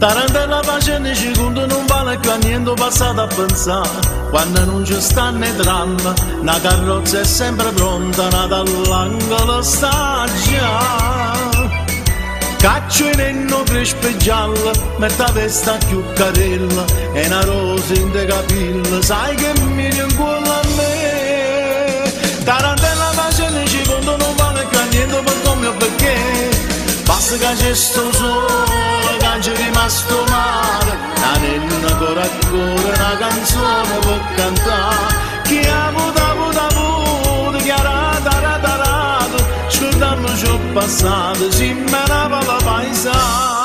Tarantella facendo i secondi non vale più a niente passato a pensare. Quando non ci stanno i dramma, una carrozza è sempre pronta, nata all'angolo sta già. Caccio in enno crespo e giallo, mette la testa più carella, e una rosa in te capilla, sai che mi rincuola a me. Tarantella facendo i secondi non vale più a niente per come o perché. Basta che c'è sto sole, che c'è rimasto male, la nenna ancora ancora una canzone per cantare. Chi ha avuto, chi ha rata, scordiamo ciò passato, si menava la paesata.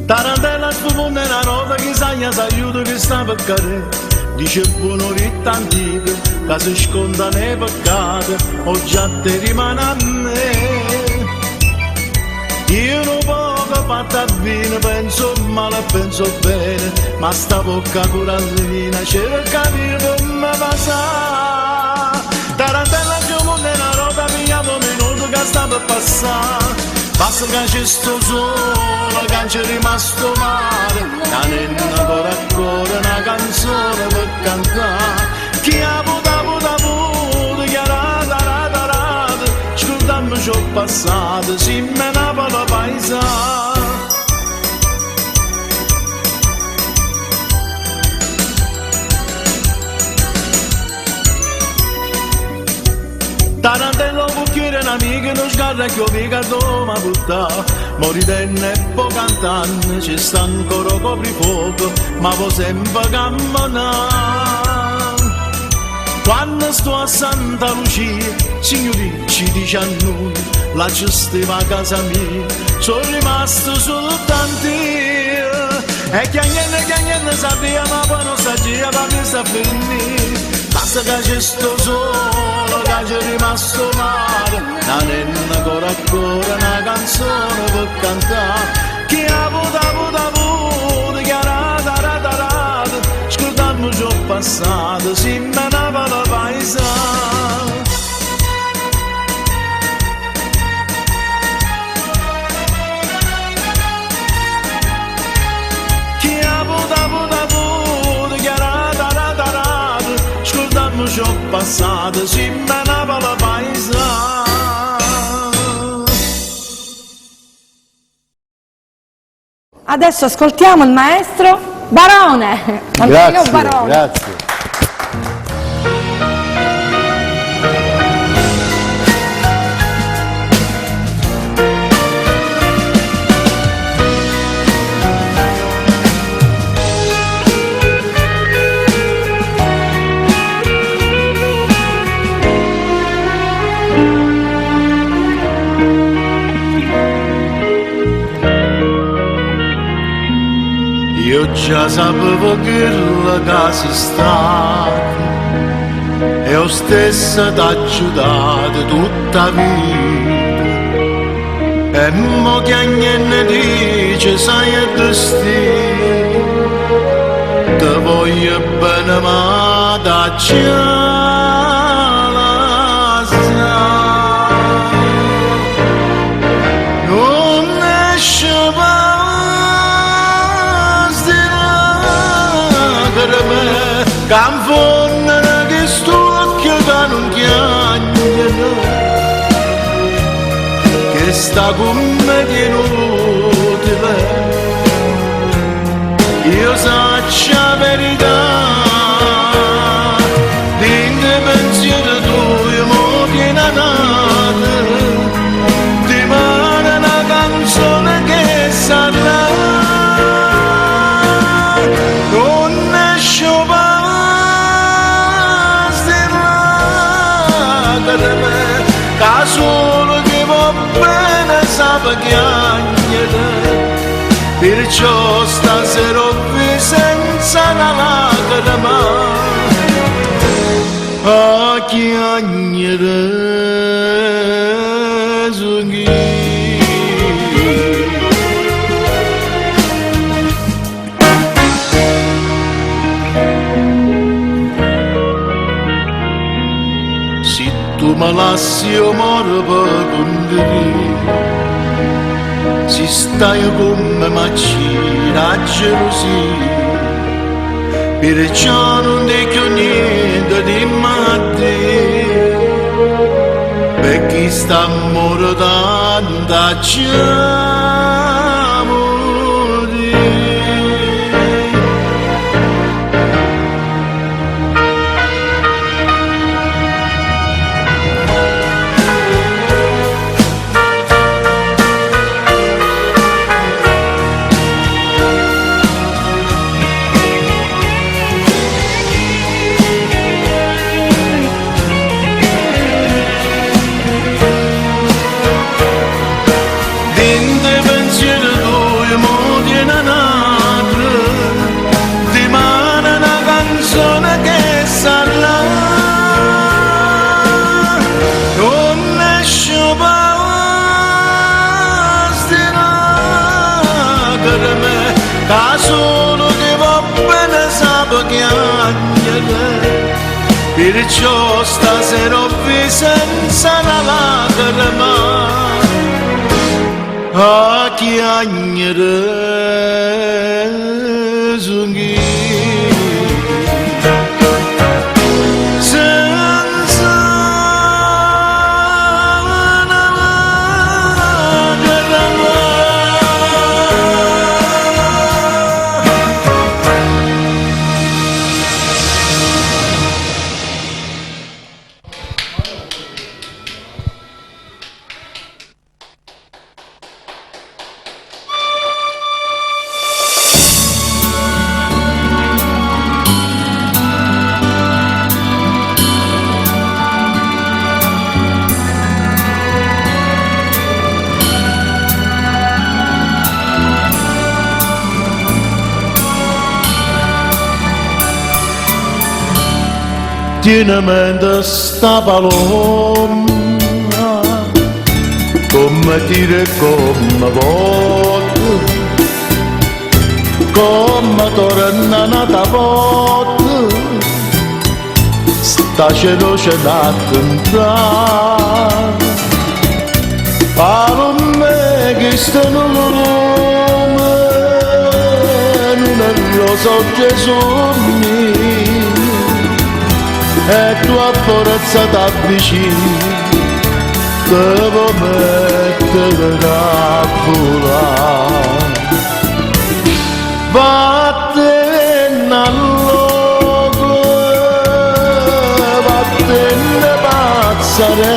Tarantella sfumonda una nota che sagna s'aiuta che sta per cadere. Dice buono ritta antica che si sconda nei peccati, o già te rimane a me. Io non poco fatta bene, penso male, penso bene, ma sta bocca corallina cerca di come passare. Tarantella sfumonda una nota mia un minuto che sta per passare. Basta che c'è sto sole, che c'è rimasto male, la nenna ancora ancora una canzone per cantare. Chi ha avuto, chi ha rata, scordiamo ciò passato, si menava la paesata. Tarantella un cucchiere un'amica non sgarra che ho picato ma buttà. Moritenne e po' cantante ci sta ancora coprifuoco, ma può sempre camminare. Quando sto a Santa Lucia, signori ci dice a noi, là ci stava a casa mia, sono rimasto soltanto io. E chiagnenne sapeva ma poi non sapeva ma mi sta finire. Basta che c'è sto sole, che c'è rimasto male, la nenna ancora ancora una canzone per cantare. Chi ha avuto, chi ha rata, scordando ciò passato, si menava la paesata. Chi ha avuto, chi ha rata, scordando ciò passato, si menava la paesata. Adesso ascoltiamo il maestro Barone, Antonio Barone. Grazie. Io già sapevo che la casa sta e io stessa t'ha aiutato tutta vita. E mo che ne dice sai è destino, te voglio bene ma da la sai. Non esce Canfonna che sto occhio che non chiagnano, che sta con me che inutile. Io saccio la verità, dinte pensiero tuo mo viene nata, ti manda una canzone che sarà. Solo che va bene sape chiagnere, perciò stasera qui senza una lacrima a chiagnere su chi. mi lasci morire per condividere. Si stai come macina gelosia, perciò non dico niente di matti, perché sta amore tanta perciò stasera ho senza la lacrima a chiagnere sunghi senza una lacrima. Tiene mente sta paloma, come dire come volta, come torna nata volta, sta celoce da cantare, palome che sta nome, non è lo so Gesù mio. E tua forza t'avvicini, devo mettere a volare. Vattene all'oco, vattene pazzarella,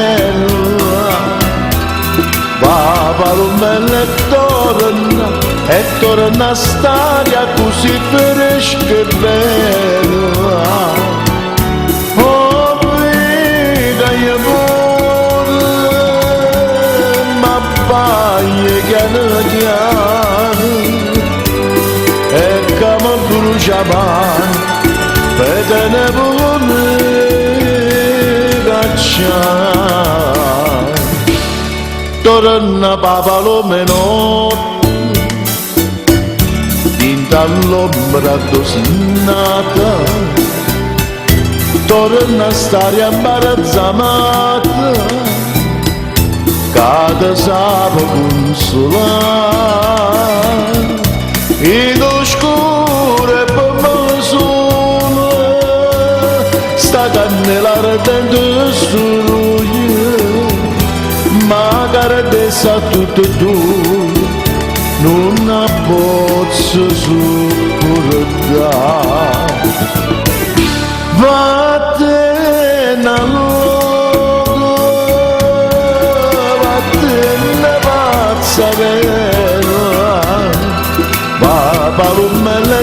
va palomella e torna a stare così fresca e bella. Piano piano e come bruciavano vedene come cacciare torna papalome notte dinta all'ombra dosinata torna a stare imbarazzata cada sapo consolare ed oscuro e pomazone sta cannella ardente struie magari dessa tutto tu non ha pozzo supportare vattene all'oco vattene pazzarella va palomella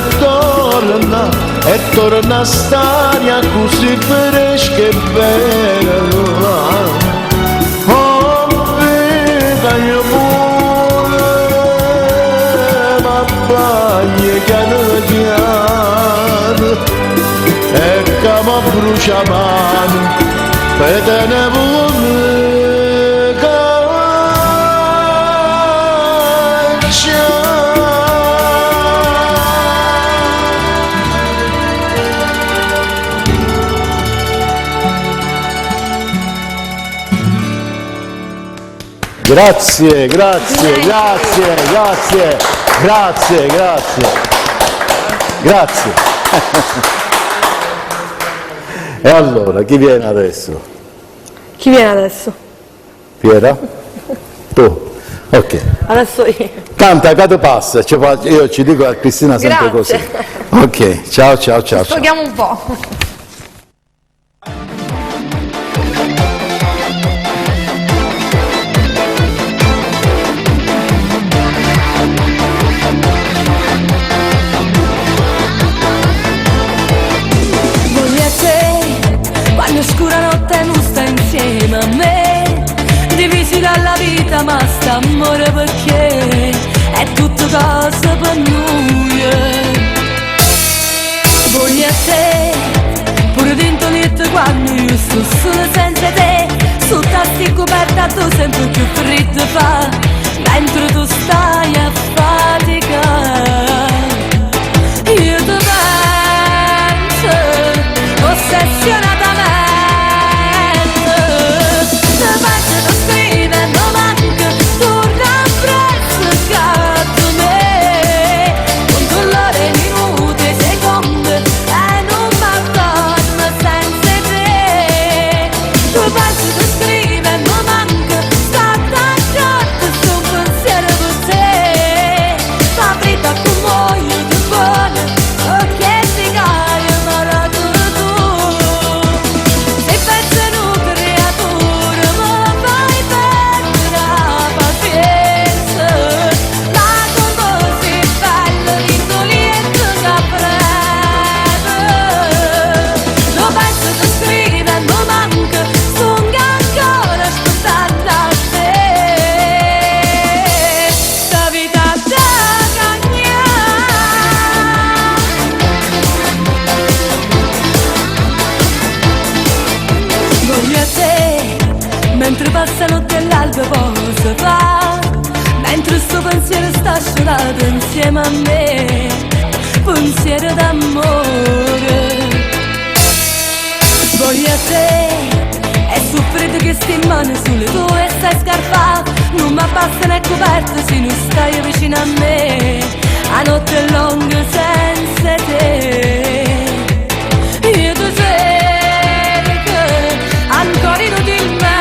e torna a stare così fresca e bella oh vita io pure ma baglie piano piano e come brucia mano vedene pure Grazie, grazie, grazie, grazie, grazie, grazie, grazie. E allora, chi viene adesso? Chi viene adesso? Piera? Tu? Ok. Adesso io. Canta, cade passa, io ci dico a Cristina sempre Grazie. così. Ok, ciao, ciao, ciao. Sfoghiamo un po'. Quando oscura notte non sta insieme a me, divisi dalla vita ma sta amore perché è tutto cosa per noi. Voglio a te, pure dentro niente quando io sto solo senza te, su tasti coperta tu sempre più freddo fa, mentre tu stai a faticare. Io ti penso, ossessionatamente, ti penso, ti scrive, non manca, torna presto, scatto me, con dolore minuti, secondi, e non m'abbandono senza te. Tu pensi, ti scrive, non manca, scatta accorto, sto un pensiero per te, la vita con muoio di buone, ok ti cari, ma tu. Se pensi in un creatura, ma fai perdere la pazienza, ma come si bello, l'indoliente che prende. Lo penso, ti scrive, non manca, stunga ancora aspettando a te. Sta vita da cagnare. Voglio a te, mentre passa notte e l'alba posa fa, mentre sto pensiero sta sciolando insieme a me, pensiero d'amore. Voglio a te, è soffrito che sti in mano sulle tue stai scarpate, non mi abbassa né coperto se non stai vicino a me, a notte è lunga senza te. Io ti cerco ancora inutilmente,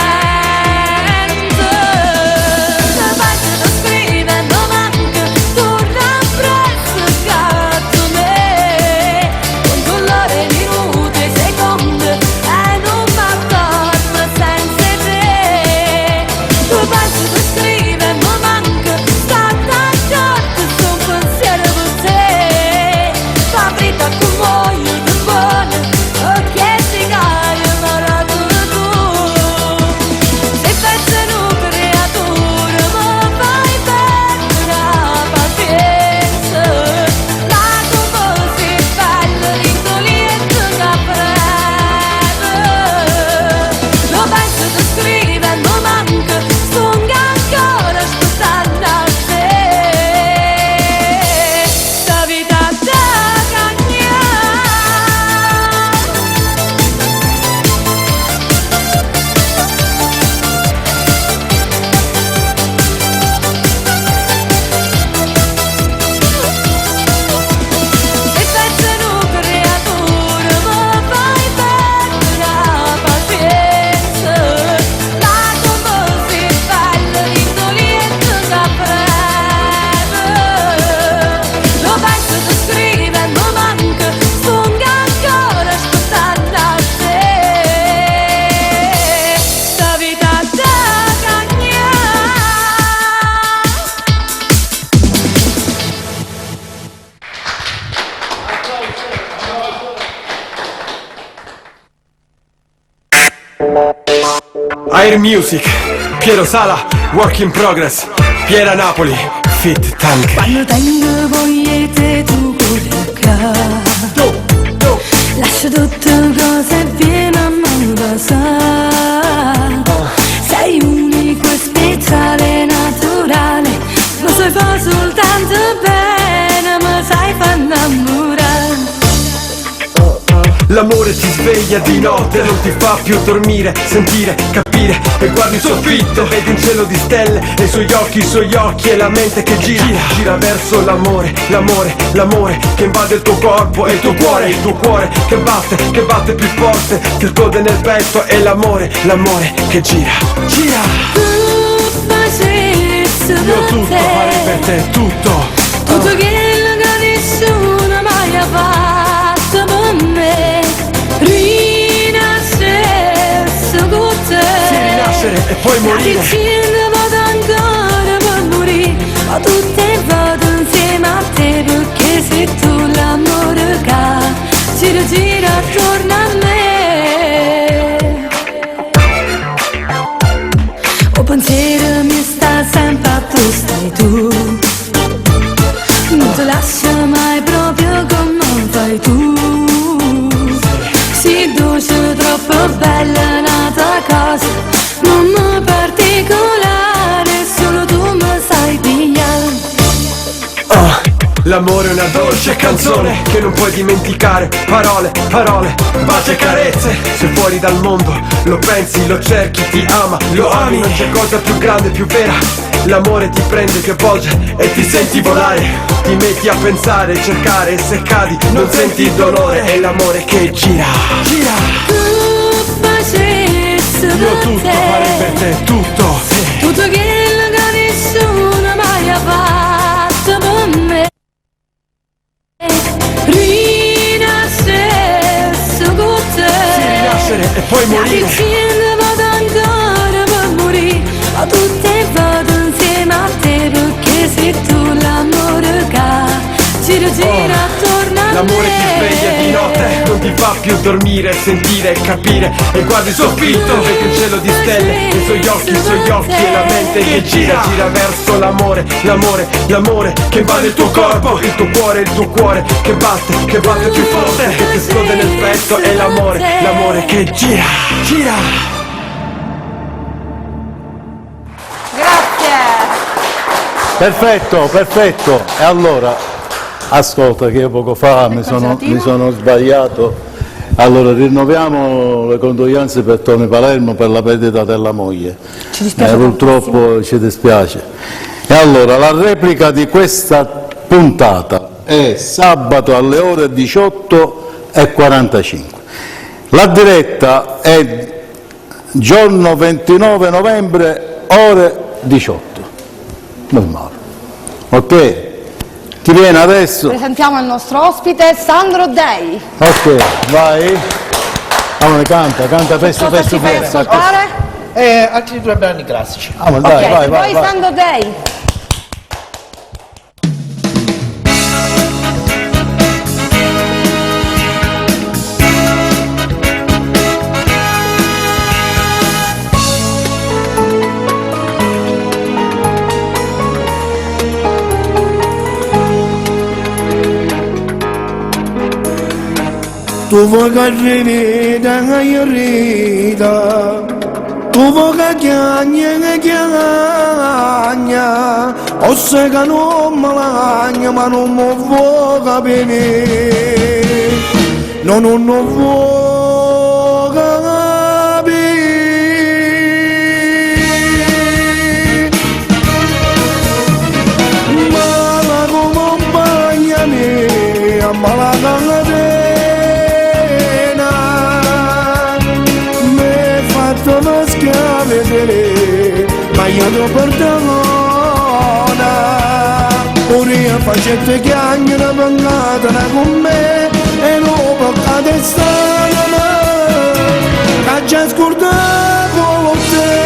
ti penso, ti scrive, non manca, torna presto, scatto me, con dolore minuti, secondi, e non m'abbandono senza te. Tu pensi, ti scrive, non manca, scatta accorto, sto un pensiero per te, fa vita con muoio di buone, ok ti cari, ma tu. Se pensi in un creatura, ma fai perdere la pazienza, ma come si bello, l'indoliente che prende. Lo penso, ti scrive, non manca, stunga ancora aspettando a te. Sta vita da cagnare. Se pensi in un creatura, ma fai perdere la pazienza, ma come si bello, l'indoliente che prende. Lo penso, ti scrive, non manca, stunga ancora aspettando a te. Sta vita da cagnare. Air Music, Piero Sala, Work in Progress, Piera Napoli, Fit Tank. Quando tengo voglia di te tu corri acá, lascio tutte cose e vieni a me passare. Sei unico e speciale, naturale, lo sai fare soltanto bene, ma sai far innamorare. L'amore ti sveglia di notte, non ti fa più dormire, sentire, capire. E guardi il soffitto, vedi un cielo di stelle e i suoi occhi e la mente che gira verso l'amore, l'amore, l'amore che invade il tuo corpo e il tuo cuore che batte più forte, che esplode nel petto. E l'amore, l'amore che gira. Io tutto farei per te, tutto. Tutto quello che nessuno mai ha fatto per me. Rinascesse con te. Sì, rinascere e poi morire. Dicendo vado ancora per morire, ma tutte vado insieme a te, perché sei tu l'amore che gira attorno a me. O pensiero mi sta sempre a tu, stai tu. Non ti lascio mai proprio come fai tu. Si dolce, troppo bella nata cosa, mamma particolare, solo tu mi sai pigliare. L'amore è una dolce canzone che non puoi dimenticare. Parole, parole, baci e carezze. Se fuori dal mondo lo pensi, lo cerchi, ti ama, lo ami. Non c'è cosa più grande, più vera. L'amore ti prende, ti avvolge e ti senti volare. Ti metti a pensare, cercare e se cadi non senti il dolore. È l'amore che gira. Tu facessi Io tutto farei per te, tutto. tutto quello che nessuno mai ha fatto per me. Rinascesse con te. Sì, rinascere e poi morire. Dicendo vado ancora per morire, ma tutte vado insieme a te, perché sei tu l'amore che gira attorno a me. L'amore ti sveglia di notte, non ti fa più dormire, sentire, capire. E guardi il soffitto, vedi un cielo di stelle e i suoi occhi e la mente che gira verso l'amore, l'amore, l'amore che invade il tuo corpo, il tuo cuore che batte più forte, che ti esplode nel petto. E l'amore, l'amore che gira. Perfetto. E allora, ascolta che io poco fa mi sono sbagliato. Allora, rinnoviamo le condoglianze per Tony Palermo per la perdita della moglie. Ci dispiace purtroppo ci dispiace. E allora, la replica di questa puntata è sabato alle ore 18:45. La diretta è giorno 29 novembre, ore 18. Normale. Ok? Chi viene adesso? Presentiamo il nostro ospite Sandro Dei. Ok, vai. Allora canta Cosa ci fai ascoltare? Altri due brani classici. Dai, Ok, vai. Sandro Dei. Tu vuoi che arrivi da rida, tu vuoi che chiagna, o se che non me lagna, ma non mi vuoi capire, non vuoi capire. Mala come un bagnami, mala come te. Ma io lo perdona, pure io facendo chiacchiere pangata con me e non peccate strana, che già scordato con te.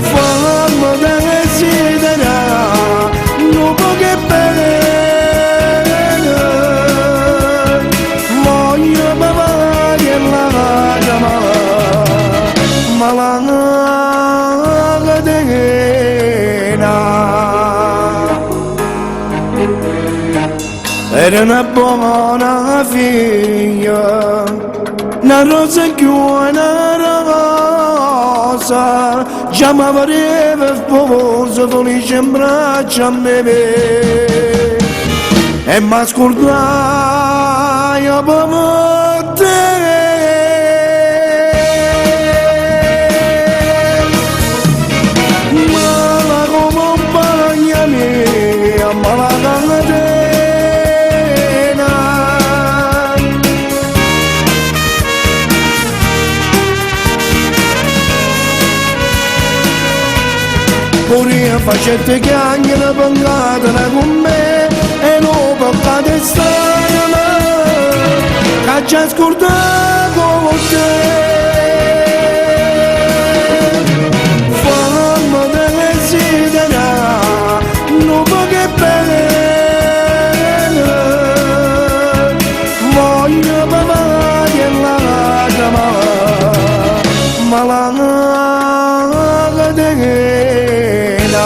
Fammi da desiderare, non può che bene, voglio bevere e la era una buona figlia, una rosa più una rosa, già mi pareva sposa, felice in braccio a me, e mi ascoltava io per te. Mala compagna mia, mala catena. Pure facette chiacchiere pangate con me e non toccate strana che ci ha scordato con te. Fammi desiderare non poche bene, voglio provare e la chiamare ma la catena.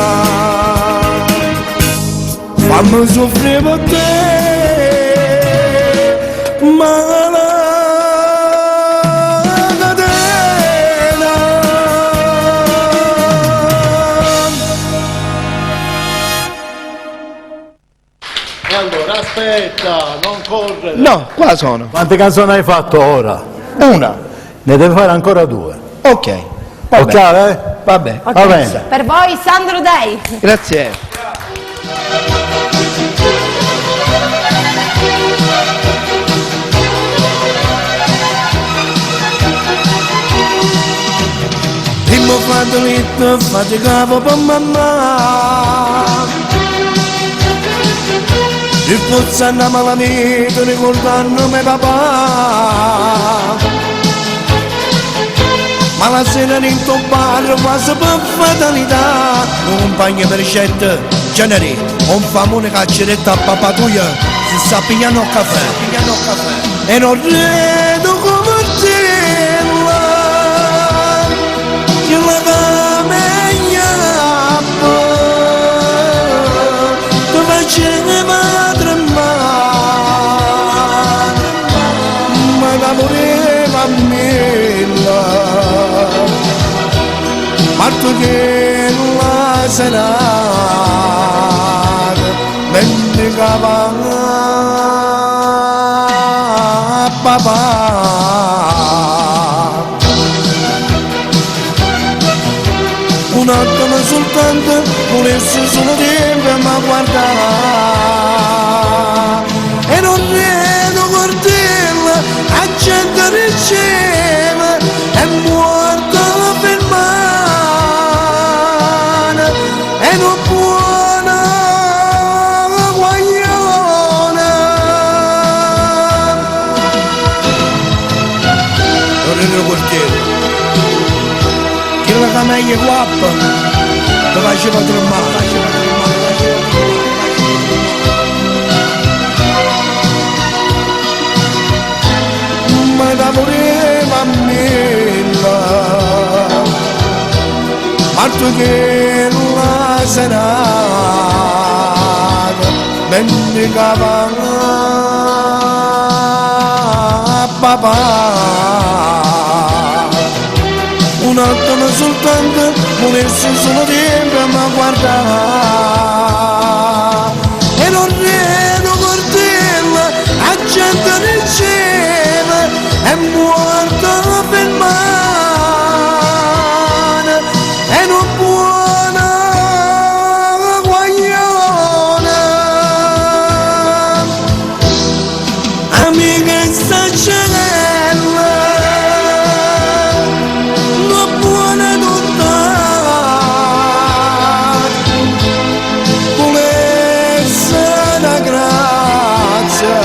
Fammi soffrire per te, ma la catena. Allora, aspetta, non correre. No, qua sono. Quante canzoni hai fatto ora? Una. Ne devi fare ancora 2. Ok. È chiaro, eh? Vabbè. Va bene. Per voi Sandro Dei. Grazie. Primo fatto faticavo per mamma, ripozzando malamente ricordandomi papà. Ma la sera in tuo bar quasi per fatalità, un compagno per ricette generi, un famone cacceretta a papà tua, si sta pigliando caffè, e non vedo come te. Parto che la serata vendicava papà. Un attimo soltanto volesse solo tempo ma guardare e non vedo cortella a gente riceve è morta per mano e non buona guagliona. Non vedo cortella che la cameglia guappa lo faceva tremare. Ma da voleva milla parto che la serata vendicava papà. Un attimo soltanto volesse solo tempo ma guardare e non vedo cortella a gente riceve è morta per mano e non buona guagliona. Amica stacella non buona tutta volesse la grazia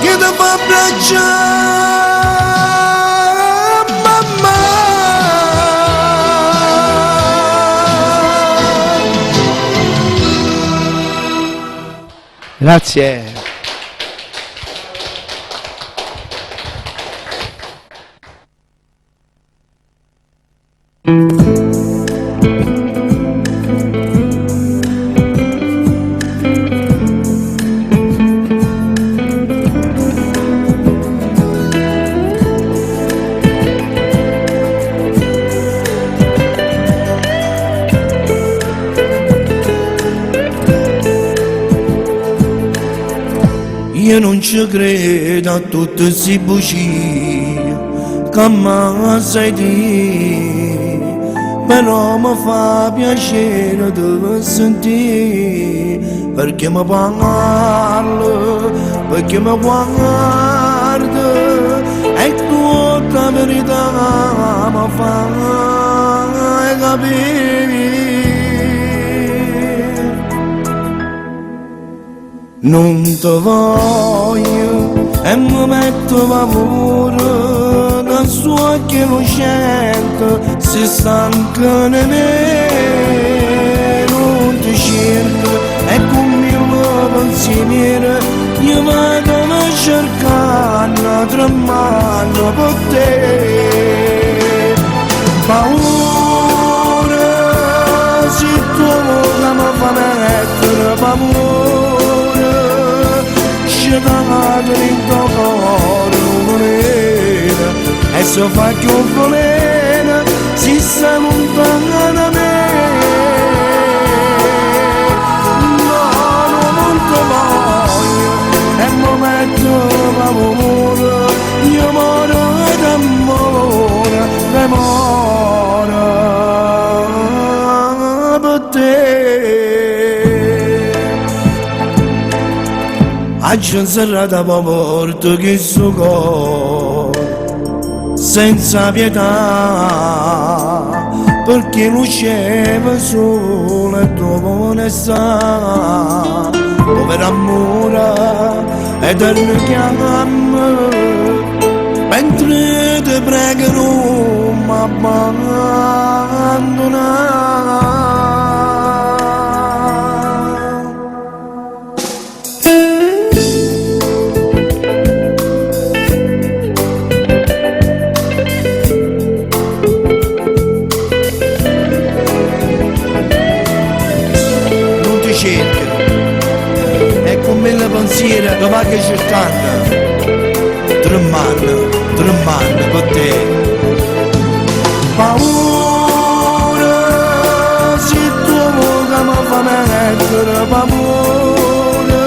che ti fa abbracciare. Grazie. Io non ci credo a tutte queste bugie che mi sai dire, però mi fa piacere di sentire, perché mi parlo, perché mi guarda, e tutta verità mi fa capire. Non ti voglio e mi metto paura, da suo che lo scelto si stanca di me. Non ti cerco e con mio pensiero io vado a cercare, tremando per te. Paura, se tu che mi fa mettere paura, ci dato in tuo cuore volere, e se fa che un volere si sta lontana da me. No, non ti voglio e mi metto paura, io moro d'amore, d'amore per te. Aggia serrata la porta che so cuore senza pietà, perché luceva solo e dopo ne sta. Povero amore, eterno chiama, mentre ti prego non mi abbandonare. E con me la pensiera che va che cercando, tremando per te. Paura, se tu che mi fa mettere paura,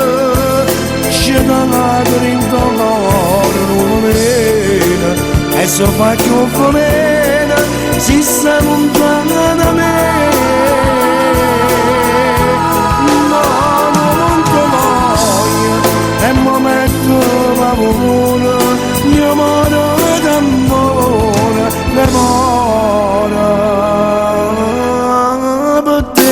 ci dato in tuo cuore non viene, e se fa che un volere si sta lontana da me. E mi metto paura, io moro d'amore, d'amore per te.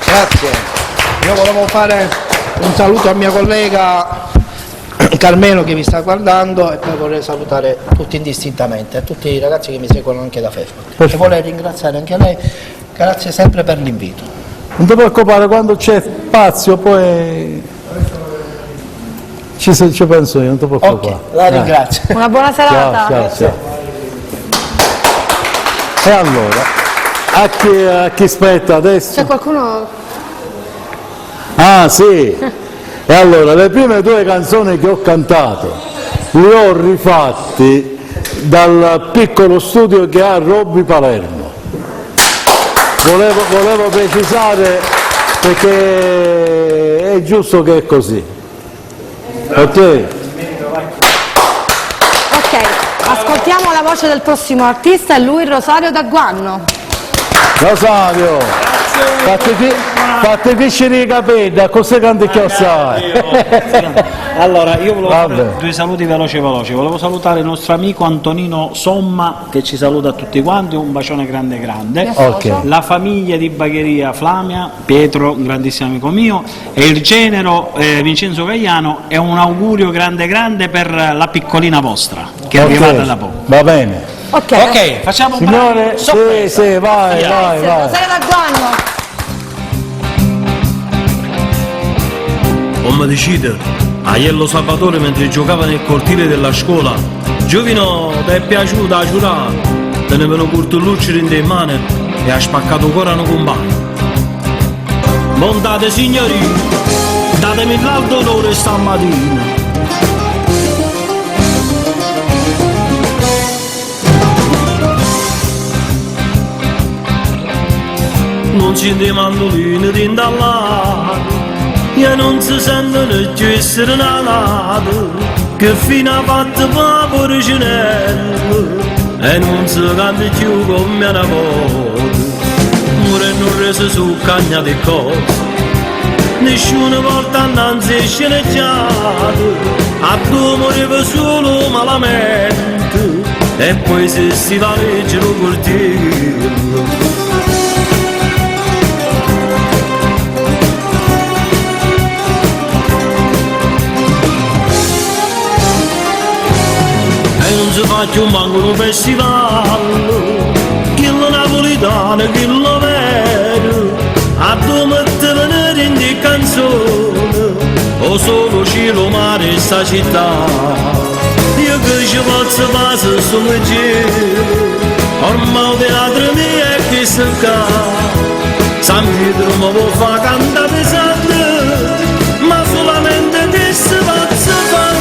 Grazie. Io volevo fare un saluto a mia collega Carmelo che mi sta guardando, e poi vorrei salutare tutti indistintamente, tutti i ragazzi che mi seguono anche da Facebook. E vorrei ringraziare anche lei, grazie sempre per l'invito. Non ti preoccupare, quando c'è spazio poi ci penso io, non ti preoccupare. Ok, la ringrazio. Una buona serata. Ciao. E allora, a chi spetta adesso? C'è qualcuno? Ah sì, e allora le prime due canzoni che ho cantato le ho rifatti dal piccolo studio che ha Robby Palermo. Volevo precisare perché è giusto che è così. Ok? Ok, ascoltiamo la voce del prossimo artista, è lui Rosario D'Agguanno. Rosario! Fate piscire i capelli, da cosa canti che sai? Allora, io volevo fare due saluti veloci. Volevo salutare il nostro amico Antonino Somma, che ci saluta a tutti quanti, un bacione grande. Okay. La famiglia di Bagheria Flamia, Pietro, un grandissimo amico mio, e il genero Vincenzo Gagliano, e un augurio grande per la piccolina vostra, che è arrivata da poco. Va bene. Ok, facciamo un Signore, sorpresa. sì, vai. Rosario D'Agguanno. O mi decide, Aiello Salvatore mentre giocava nel cortile della scuola, Giovino, ti è piaciuta la giurata? Tenevano curtullucci in mano e ha spaccato ancora un compagno. montate signorina, datemi l'alto onore stamattina. Non ci di mandoline di indallare e non si sentono più essere nati, che fino a fatto papore cinello e non si canta più come una volta. Muore non rese su cagna di cose, nessuno volta annanzi sceneggiato, a due moriva solo malamente e poi si va a leggere un cortile. Non si fa più manco un festival, chi lo napolitano, chi lo vero, a due mette venire in di canzone, o solo cielo mare sta città, io che ci posso fare sul giro, ormai il teatro mio è che si ca, San Pietro mi può fare cantare pesante, ma solamente che si possa fare.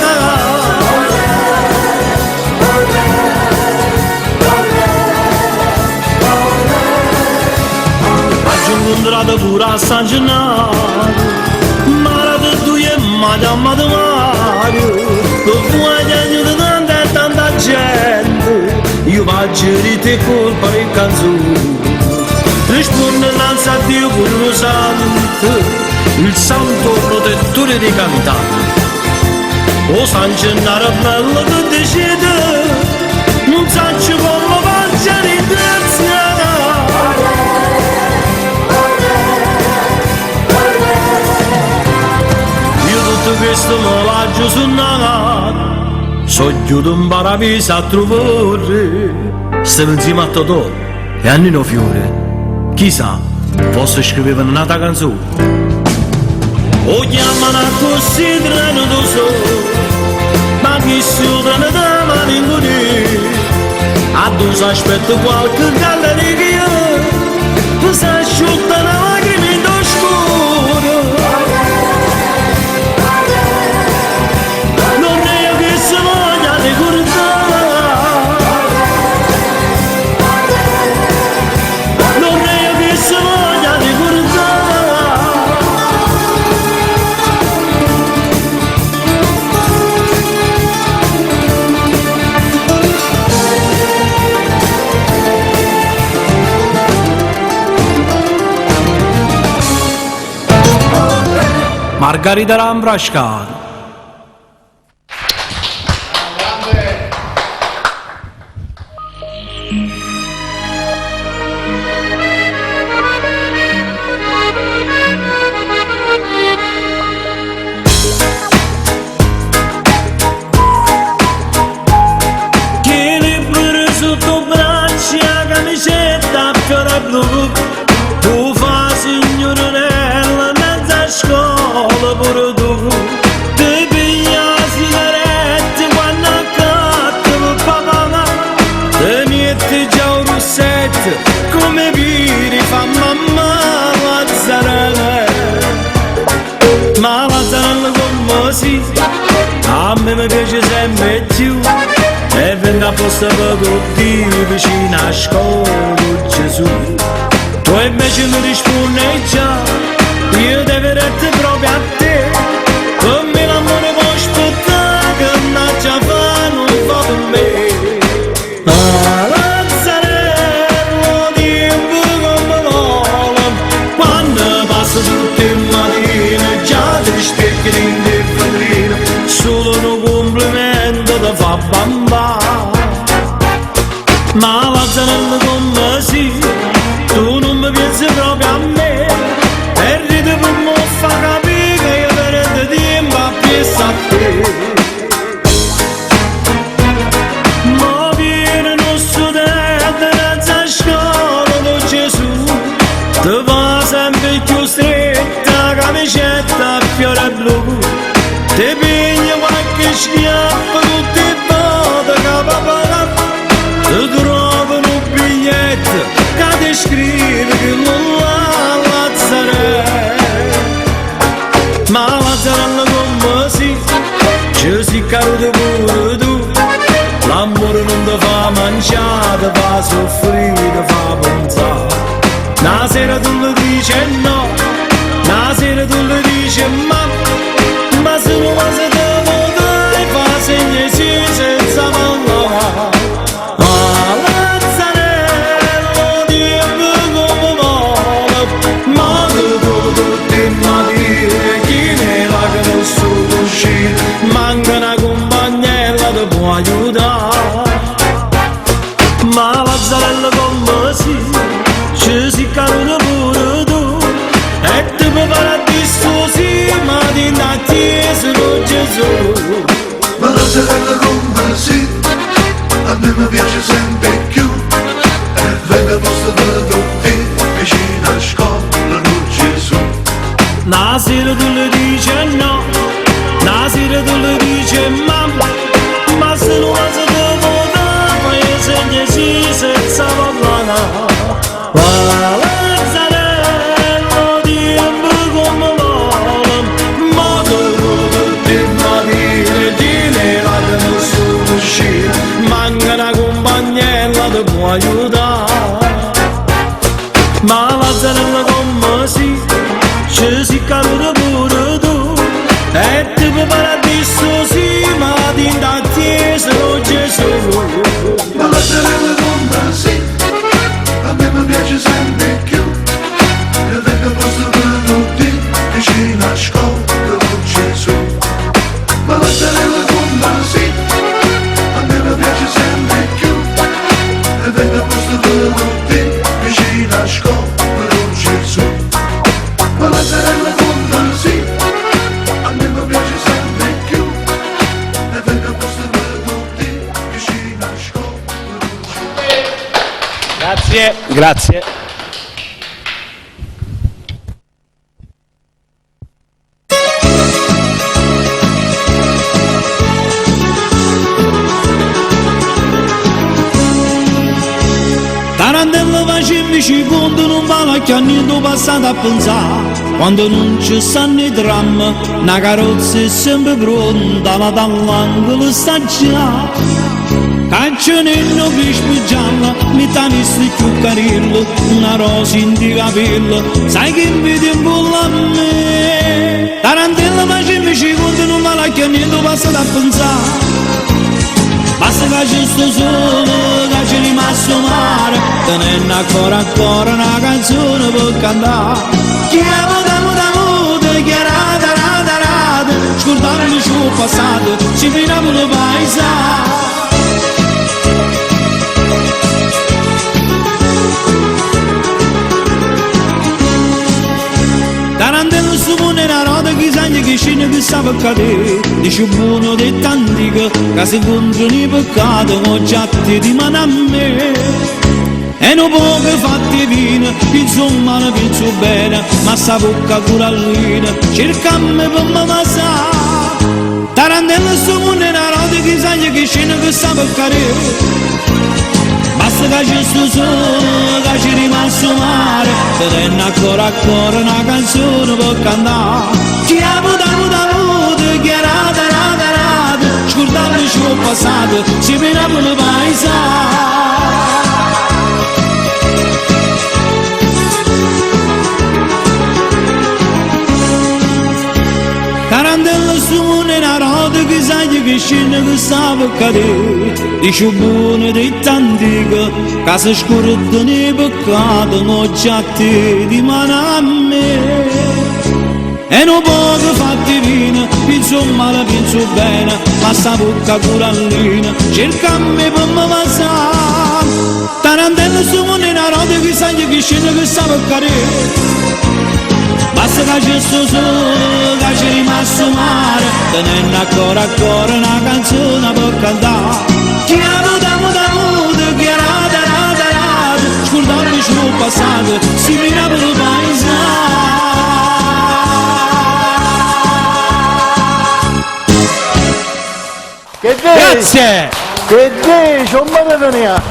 Incontrato pure a San Gennaro, ma da tu e mi chiamato Mario, che vuoi di tanta e tanta gente, io faccio di te colpa e canzone, risponde innanzi a Dio pure santo, il santo protettore dei cantanti, o San Gennaro bello che decide, non saccio come faccia ringraziare. Questo me l'ho suonato, so chiudo un paradiso a trovare, stiamo insieme a Totò e a Nino Fiore, chissà, forse scrivevano un'altra canzone. O chiamano a così treno do sole, ma chi si treno da malinconia, a due si aspetta qualche galleria, tu si asciutta una lacrima in oscuro. Margarita Rambrascata. Che libero sotto braccia, camicetta a fiore blu, tu fa signorella mezza scuola pure tu, ti piglia sigarette quando accatto papà, ti metti già un rossetto come piri fa mamma Lazzarella, ma Lazzarella come si, a me mi piace sempre più, e venga apposta per Dio vicino a scuola Gesù, tu invece mi rispondi già, io devo rete proprio a te, come l'amore può aspettare che non già fa non fa per me. Ah, Lazzarello, dimmi come vola, quando passa tutte le mattine, già ti specchi in te vetrina, solo un complimento ti fa bamba. Ma Lazzarello come si, tu non mi piaci proprio a me, e ridi per me fa capire che io per te tempo a piessa a te. Ma viene non studente senza scuola con Gesù, ti fa sempre più stretta camicetta a fiore blu, ti piglia qualche schiaffo tutti i voti che papà, ti trovano un biglietto che ti scrive che non la Lazzarella. fa mangiare, fa soffrire, fa pensare. Una sera tu le dici no, una sera tu le dici ma se non va se te vorrai fa segni sì senza parlare. Lazzarello dimmi come vuole, ma tu tutti ma dire chi ne va che non so uscire, manca una compagnella che può aiutare. Ma Lazzarello come si, ci si calma pure tu, e ti prepara di sì, ma di una chiesa con Gesù. Ma Lazzarello come sì, a me mi piace sempre più, e venga posto per tutti, vicino a scuola con Gesù. Una sera tu le dici no, una sera tu le dici mamma, ma se non la se te vota, io segno sì senza parlare. Lazzarello dimmi come vuole, ma tu tutti ma dire chi ne va che non so uscire, manca una compagnella che può aiutare. Ma Lazzarello come si, ci si calma pure tu, e ti prepara di sì, ma di una chiesa con Gesù. Ma Lazzarello come sì, a me mi piace sempre più, e venga posto per tutti, vicino a scuola con Gesù. Ma Lazzarello come sì, a me mi piace sempre più, e venga posto per tutti, vicino a scuola con Gesù. Ma Lazzarello come sì, a me mi piace sempre più, e venga posto per tutti, vicino a scuola con Gesù. Grazie, grazie. Tarantello facemmi ci conto non vale che niente passato a pensare. Quando non ci stanno i tram, una carrozza è sempre pronta, ma dall'angolo sta già. Cancionello crispo giallo, metà vesti più carillo, una rosa in di capello, sai che mi tempo a me. Tarantello facemmi ci conto non vale che niente passato a pensare. Basta che c'è sto sole, che c'è rimasto mare, tenendo ancora una canzone per cantare. Chi è muta, chi è rada, scordarmi ciò passato, ci finiamo le paesane. Tarantello su pone una roda che sagna che scende che sa per cadere. Dice buono di tantico che si incontrano i peccati con giatti di mano a me. E non poco fatti vino, insomma ne penso bene, ma sta bocca curallina, cercammi per me passare. Tarantello su pone una roda che sagna che scende che sa per cadere. Basta che c'è sto sole, che c'è rimasto mare, tenendo ancora una canzone per cantare. Chi è muta, chi è rada, scordarmi ciò passato, ci veniamo le paesane. Tarantello su una roda che sagna che scende che sta per cadere. Dice buono di tantico che si scorda nei peccati non giatti di mano a me. E non poco fatti vino, insomma la penso bene, ma sta bocca curallina, cercammi per me passare. Tarantello su una roda che sagna che scende che sta per cadere. Basta che c'è sto sole, che c'è rimasto mare, tenendo ancora una canzone per cantare. Chi è muta, chi è rada, scordarmi ciò passato, si mira per il paesano. Che dici? Grazie. Che dici? Un matrimonio.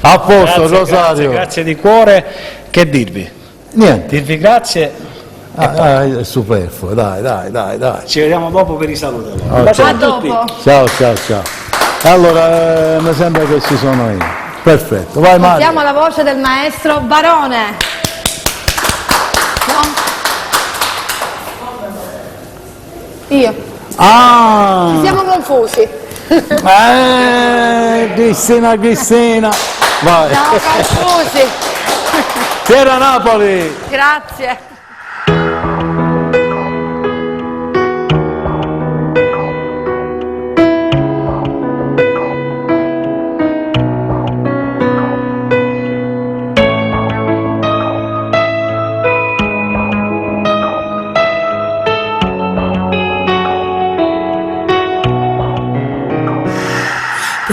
A posto, Grazie, Rosario. grazie di cuore. Che dirvi? Niente. Dirvi grazie. È superfluo, dai. Ci vediamo dopo per i saluti. Oh, ciao. A dopo. Ciao. Allora, mi sembra che ci sono io. Perfetto, vai Mario. Sentiamo la voce del maestro Barone. No? Io. Ah! Ci siamo confusi. Cristina, vai. Siamo confusi. Fiera Napoli. Grazie.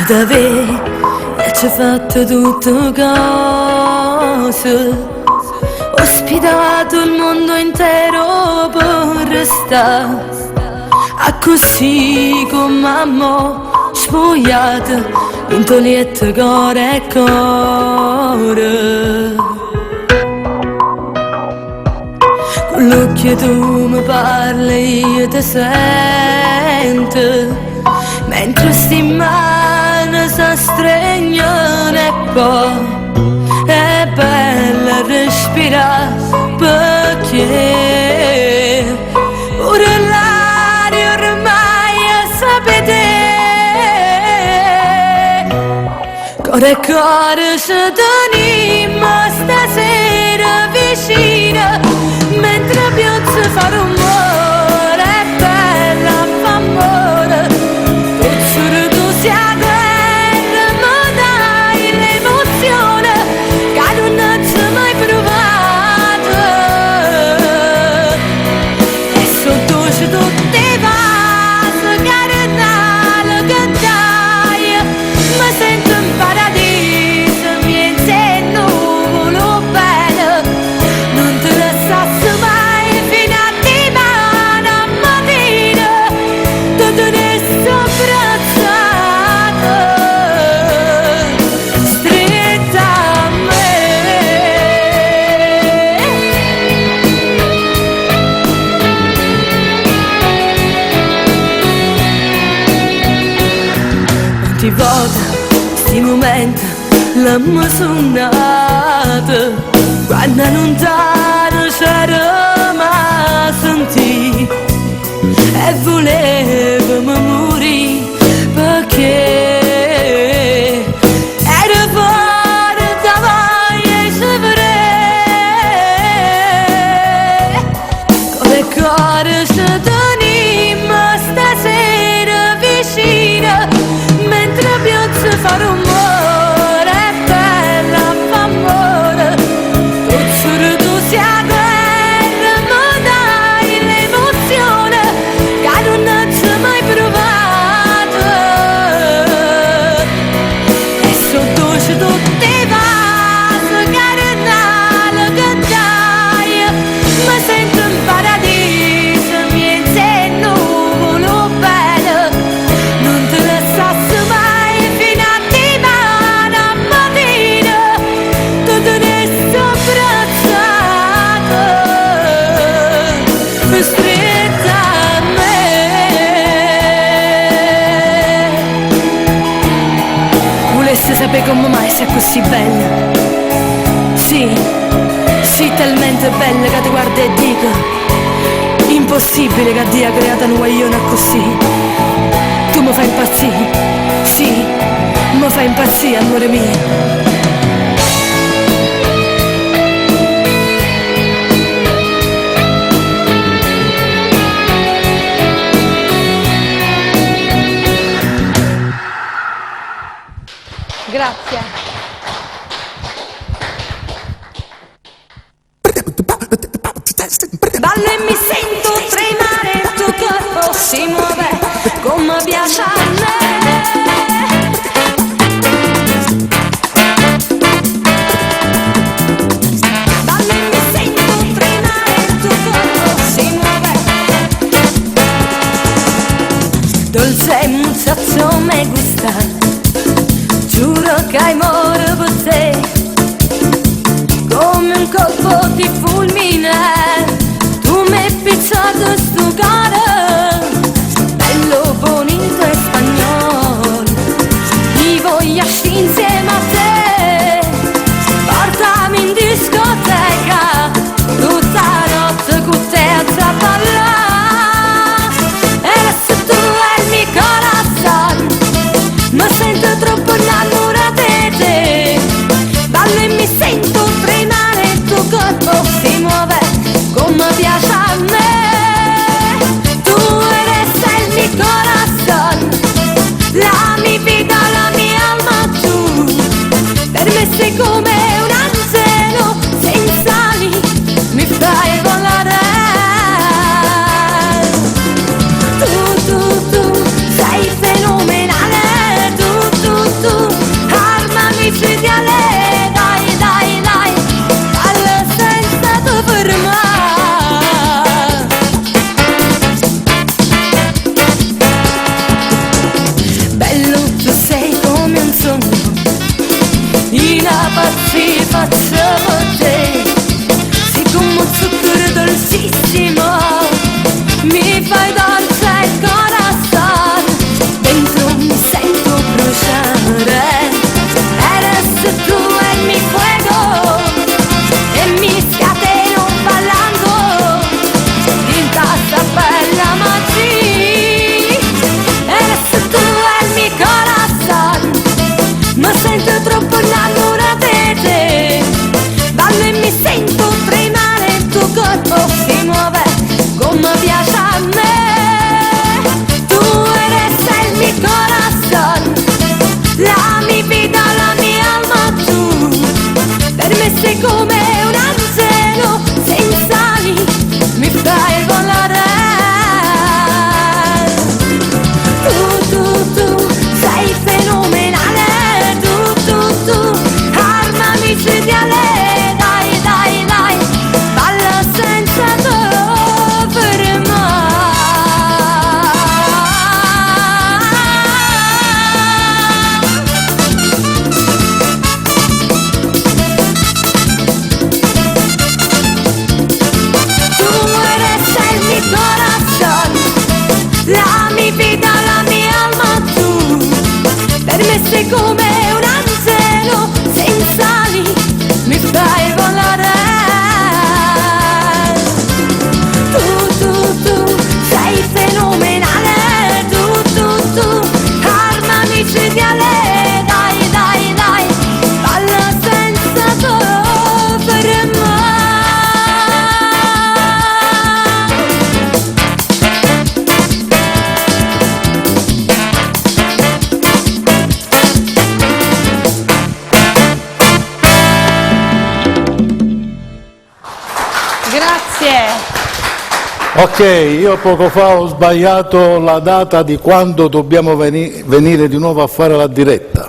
Da te ci ho fatto tutto cose, ho ospitato il mondo intero per restare, a così come mamma spogliata in toglietto cuore e cuore. Con l'occhio tu mi parli, io ti sento, mentre sti mani si stringono e poi è bella respirare perché ora l'aria ormai sapete cuore e cuore ci teniamo stasera vicino mentre pioggia fa rumore è bella fa amore oppure tu sia sti momenti l'amore suonato quando lontano c'era mai sentì e volevo morire perché era forte voglia di sapere come cuore ci teniamo stasera vicino mentre pioggia fa rumore è bella fa amore oppure tu sia guerra ma dai l'emozione che non ci mai provato e sotto c'è tutte vasi carinale che dai mi sento in paradiso mi insegno nuvolo bello non te lasciassi mai fino a dimani a mattina tu tenessi abbracciato stretta a me volessi sapere come mai sei così bella sì, sì talmente bella che ti guardo e dico impossibile che Dio ha creato un guaglione così tu mi fai impazzire, sì, mi fai impazzire, amore mio. Grazie. Ballo e mi sento tremare, il tuo corpo si muove come piace a me. Ballo e mi sento tremare, il tuo corpo si muove. Dolce muchacho me gusta, giuro che amore per te come un colpo di fulmine tu mi hai picciato sto cuore bello bonito e spagnolo voglio stare insieme a te. Portami in discoteca, tutta la notte con te a ballare. E adesso tu è il mio corazon, mi sento troppo innamorata di te. Ballo e mi sento tremare, il tuo corpo si muove come piace a me. Tu resta il mio corazon, la mia vita, la mia alma, tu. Per me sei come un anziano senza ali, mi fai volare. Tu sei fenomenale, tu, armami ideale, dai, ballo senza tu fermare. Bello, tu sei come un sogno, in pazzi faccio per te. Sei come un zucchero dolcissimo, mi fai dolce il corazon, dentro mi sento bruciare. Eres tu el mi fuego, e mi scateno ballando in questa bella magia. Eres tu el mi corazon, mi sento troppo innamorata di te. Ballo e mi sento tremare, il tuo corpo si muove come piace a me. Tu eres el mi corazon, la mia vita, la mia alma, tu. Per me sei come un anziano senza ali, mi fai volare. Tu sei fenomenale, tu, armami ideale, dai, ballo senza tu Tu eres el mi corazon, la mia vita, la mia alma, tu. Per me sei come un anziano senza ali, mi fai volare. Tu sei fenomenale, tu, armami ideale, dai, ballo senza tu fermare. Grazie. Ok, io poco fa ho sbagliato la data di quando dobbiamo venire di nuovo a fare la diretta.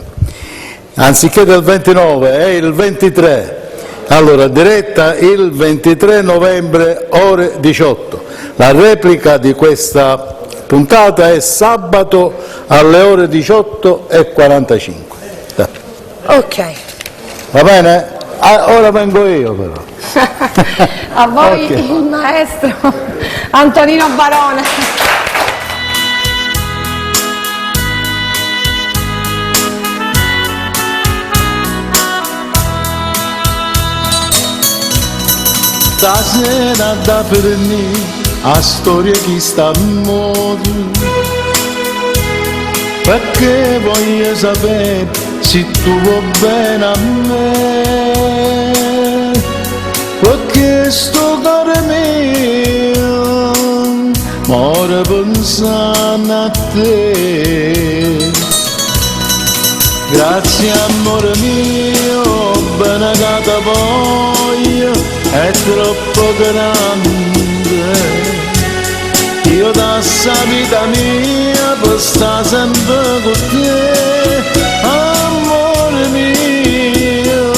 Anziché del 29 è il 23. Allora, diretta il 23 novembre ore 18. La replica di questa puntata è sabato alle ore 18:45. Ok. Va bene? Ora vengo io però. A voi Ok. il maestro Antonino Barone. Stasera da per me a storia chi sta a modo, perché voglio sapere se tu vuoi bene a me, perché sto cuore mio muore pensando a te. Grazie amore mio, benedata voglia è troppo grande. Io da sta vita mia per sta sempre con te, amore mio.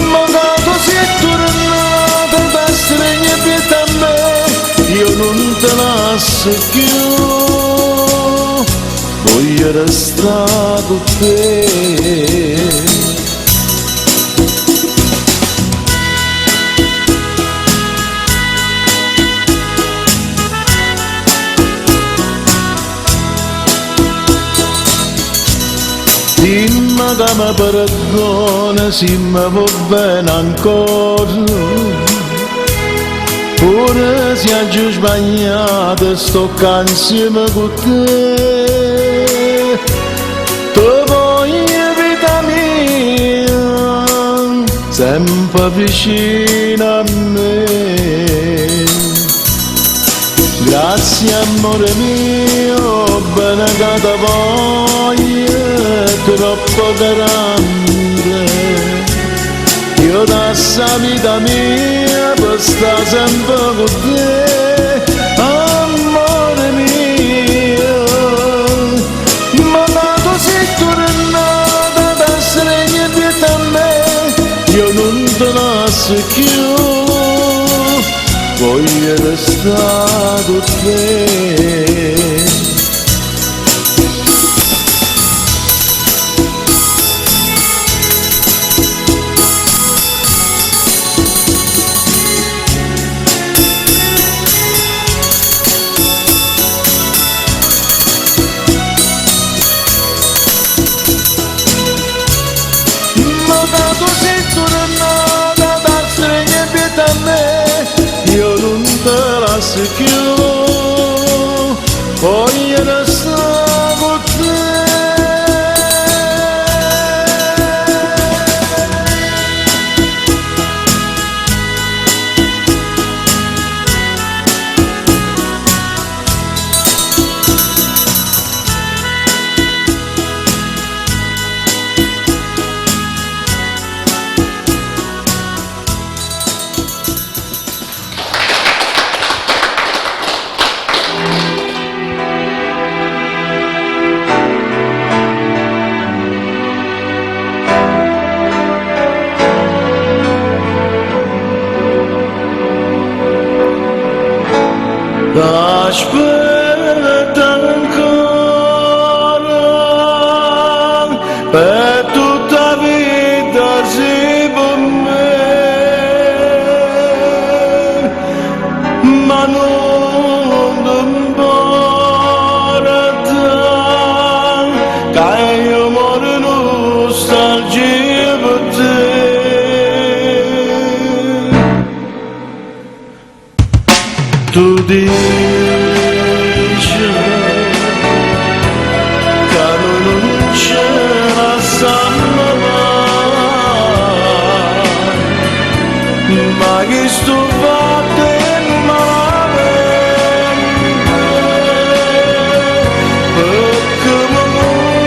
Ma tu sei tornato da stringere più a me, io non te lascio più, voglio restare con te. dimmi che mi perdona se mi va bene ancora, pure se ho sbagliato sto qua insieme con te, ti voglio vita mia, sempre vicino a me. Grazie amore mio, bene che ti voglio, troppo grande. Io da sta vita mia per stare sempre con te, amore mio. Ma quando sei tornata da stringere dietro a me, io non te lascio più, voglio restare con te. Ma quando sei tornata da stringere dietro a me, io non te lascio più, voglio restare con te. Aspetta ancora per tutta vita sì per me, ma non importa che io muore nostalgia per te. Tu dici che non ce la sanno mai, ma che sto facendo malamente, perché mi vuole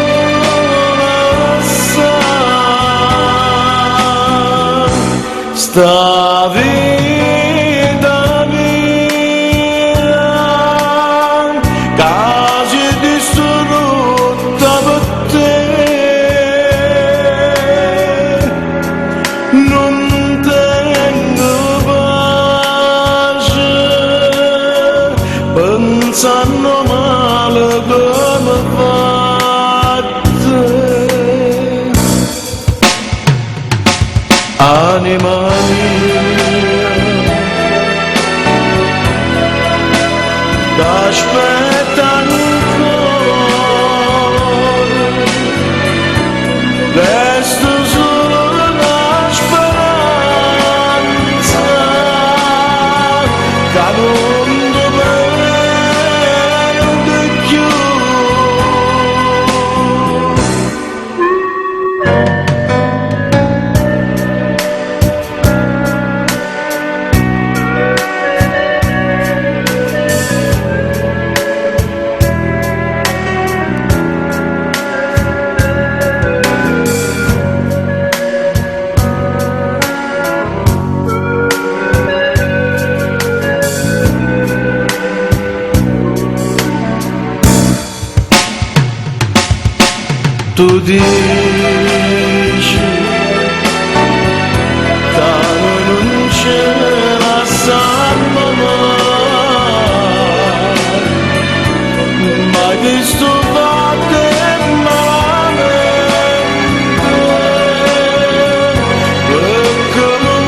sta vita mia, quasi distrutta per te. Non tengo pace, pensando male come fatte. Anima mia, aspetta ancora, resto solo una speranza che non dovrebbe più. Tu dici che non ce la sanno mai, ma che sto facendo malamente, perché non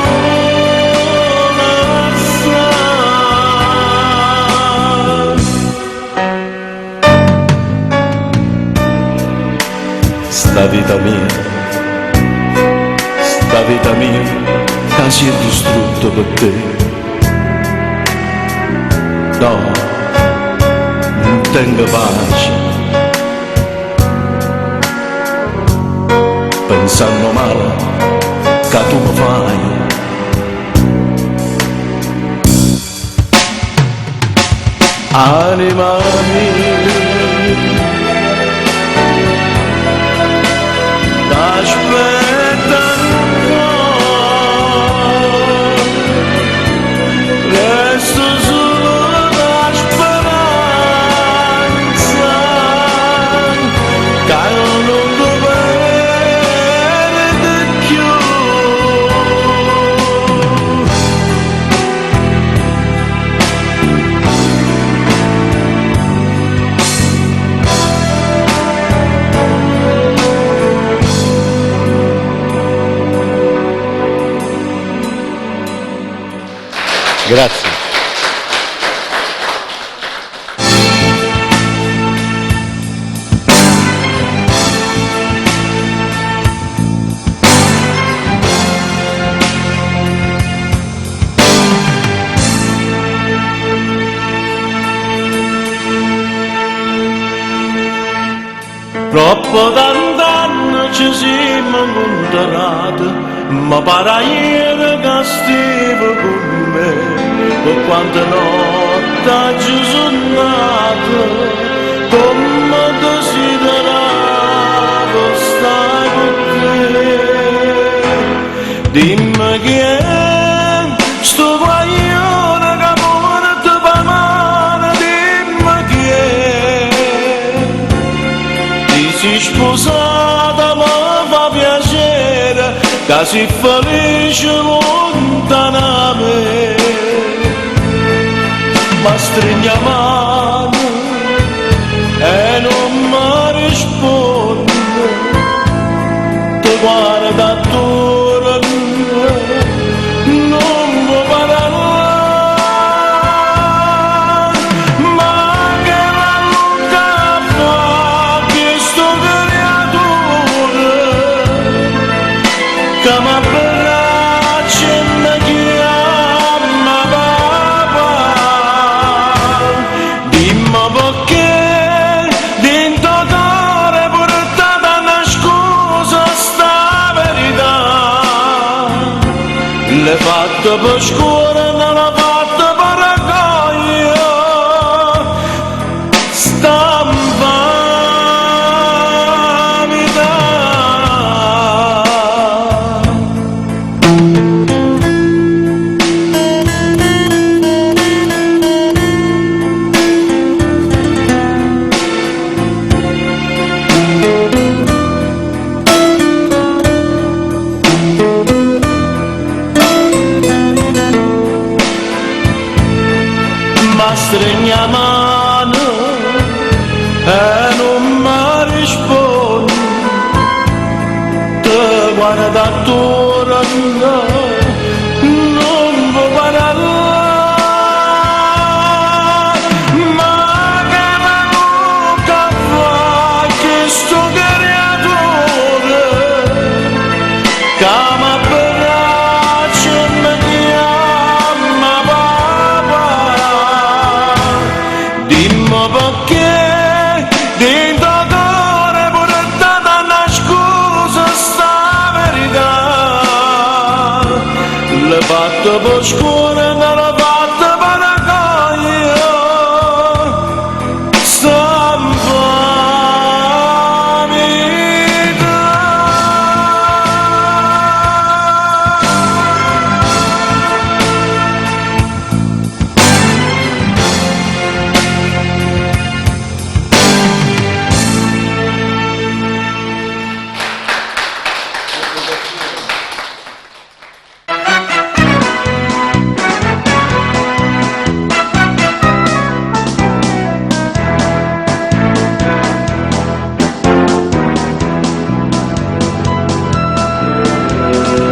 sta vita mia che si è distrutta per te. No, non tengo pace, pensando male che tu mi fai. Anima mia, t'aspetta ancora, resto solo la speranza che non ti vede più. Grazie. Troppo d'anni ci siamo incontrati, ma pare ieri che stivo con me, per quante notti ci sono nato, come desideravo stare con te. Dimmi chi è sto guaglione che porta per mano, dimmi chi è. Ti sei sposata, mi fa piacere, che sei felice lontana da me. Ma stringi la mano e non mi risponde, ti guarda attorno, non mi parlare, ma che la lucca fa questo creatore che mi abbraccia e mi chiama papà. Dimmi perché dentro cuore portata nascosta sta verità. L'hai fatta per scuola, non l'hai fatta per raccogliere sta vanità. Ma stringi la mano e non mi rispondi, ti guarda attorno, non vuoi parlare, ma che la lucca fa questo creatore che mi abbraccia e mi chiama papà. Dimmi perché dentro cuore portata nascosta sta verità. L'hai fatta per scuola, non l'hai fatta per raccogliere sta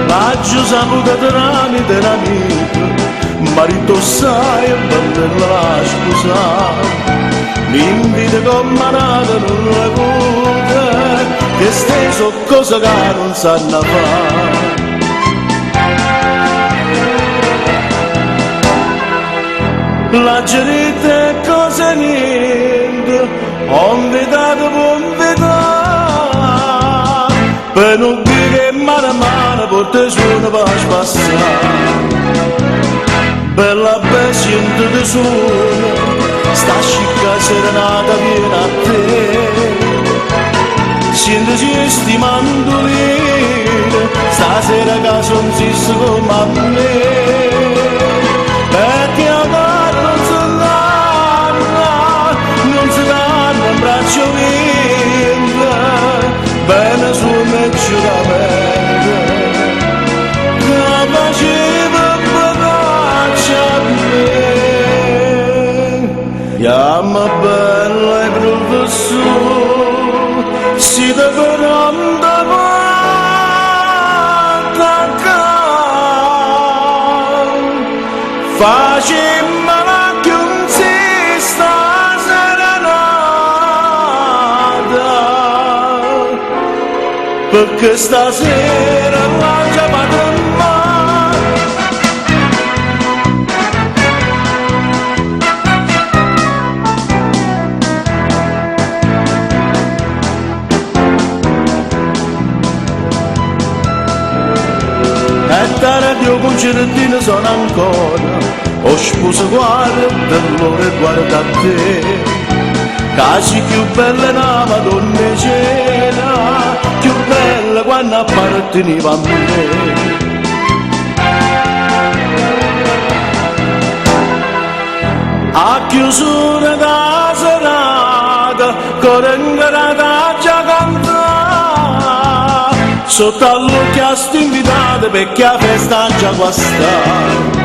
L'aggiù saputo tramite l'amico, marito sai e bella la scusa. Mi invita con manata non la vuole, che steso cose che non sanno fare. La gente è cosa niente, ho invitato per invitare, per non dire che mano a mano porta suono per spassare. Bella bestia di suono, sta scicca serenata viene a te. Sentisi sti mandolini, stasera che son zitto come a me. Perché a me non si danno un braccio vinto, bene su me giuramento, che faceva braccia a me. Chiama bella e professore, si deve non facemmo la chiunzista serenata, perché stasera la chiamata e da radio concertino sono ancora. O sposo guarda loro e guarda a te, casi più bella una Madonna cena, più bella quando apparteneva a me. A chiusura da serata, corengrata già cantata, sotto all'occhio a sti invitate perché la festa già guastata.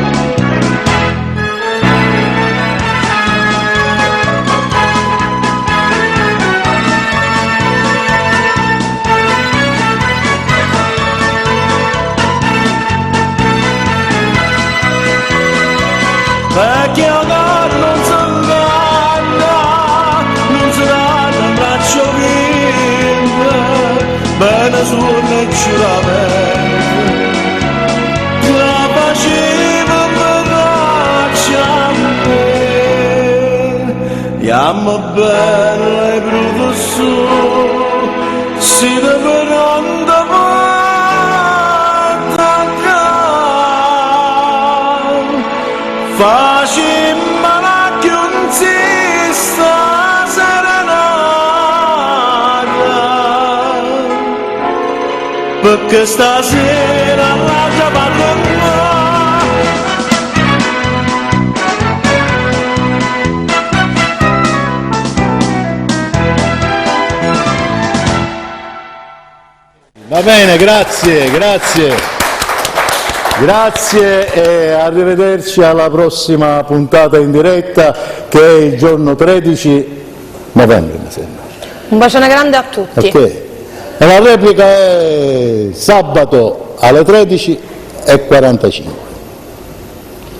Perché ancora non si inganna, non si danno un braccio vinto, bene su me giuramento, la faceva braccia a me. Chiama bella e professore, si deve non facemmo la chiunzista serenata, perché stasera la chiamata Va bene, grazie, grazie. Grazie e arrivederci alla prossima puntata in diretta che è il giorno 13 novembre, mi sembra. Un bacione grande a tutti. Ok. E la replica è sabato alle 13:45.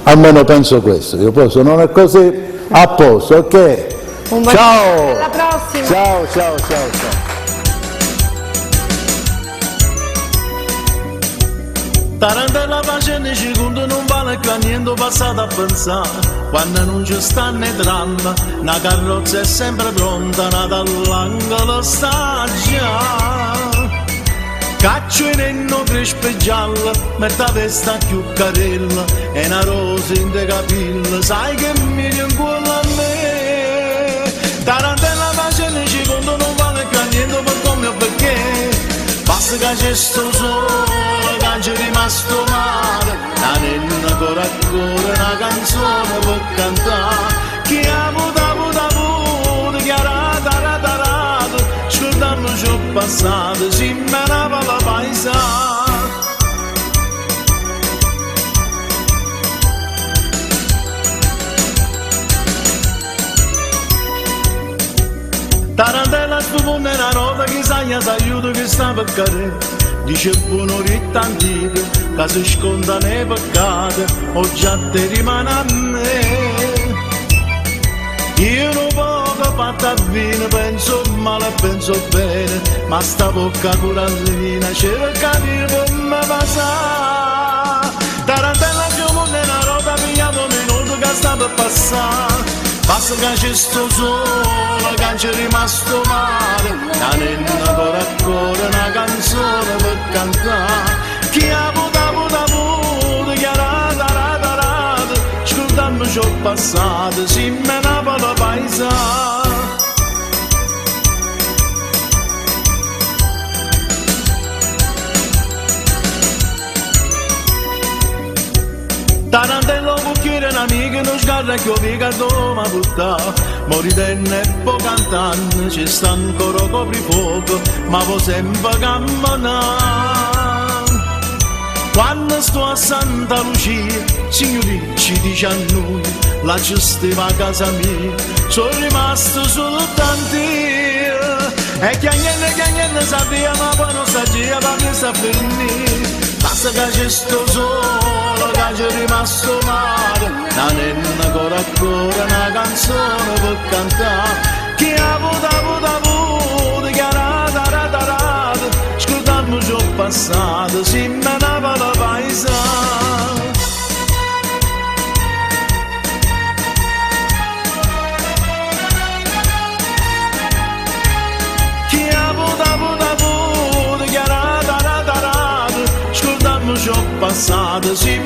Almeno penso questo. Io poi se non è così, a posto, ok? Un bacione. Ciao. Alla prossima. Ciao, ciao, ciao, ciao. Tarantella facendo secondo non vale più a niente passato a pensare. Quando non ci stanno i tram, una carrozza è sempre pronta, una dall'angolo sta già. Caccio in enno crespo e giallo, metta testa più carella, e una rosa in te capilla, sai che mi rincuola a me. Tarantella facendo secondo non vale più a niente per come o perché, basta che c'è sto sole. C'è rimasto male, la nenna ancora una canzone per cantare, chi ha avuto, chi ha rata, scordando ciò passato, si menava la paesa. Tarantella sfumo nella nota, chi sa gli aiuto che sta per cadere. Dice buono ritta antica, che si sconta nei peccati, o già te rimane a me. Io non poco bocca fatta a vino, penso male, penso bene, ma sta bocca curallina cerca di come passa. Tarantella più monte una roba pigliato minuto che sta per passare. Basta che c'è sto sole, che c'è rimasto male, la nenna cuore a cuore una canzone per cantare. Chi ha avuto, chi ha rata, scordammi ciò passato, si menava la paesa. Tarantello cucchiere un'amica non sgarra che ho vigato ma butta. Moridenne e po' cantante ci sta ancora coprifuoco ma vo sempre camminare. Quando sto a Santa Lucia signori ci dice a noi la ci stava a casa mia, sono rimasto soltanto io. E chiagnenne sapeva ma poi non sagia ma mi sta fermi. Basta che c'è sto sole, che c'è rimasto male, la nenna cuore a cuore una canzone per cantare. Chi ha avuto, chi ha rata, scordammi ciò passato, si menava la paesa. Ci ho passato, si